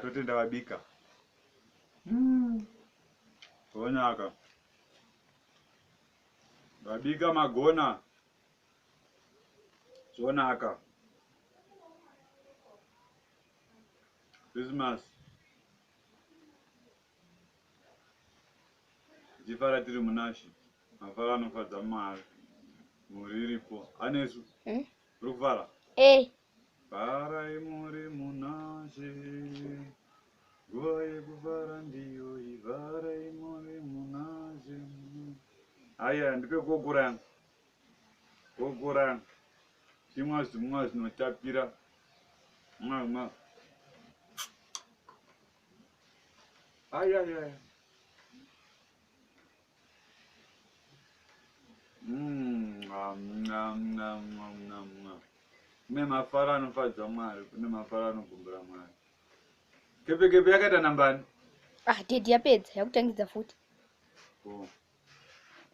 totenda wabika. Zonaka. Wabika magona. Zonaka. Christmas. Jifara tiri munashi. Mafara anofadza Mwari. Muri iripo. Anesu. Uri kufara? Farai muri munashi. Nguva yekufara ndiyo iyi. Farai muri munashi. Aya, ndipe gogora yangu. Gogora yangu. Chimwa zvinotapira. Mwa. Aya. Kune mafara anofadza Mwari, kune mafara anogumbura Mwari. Kepe yakaita nambani? Dedi yapedza yakutangidza futi.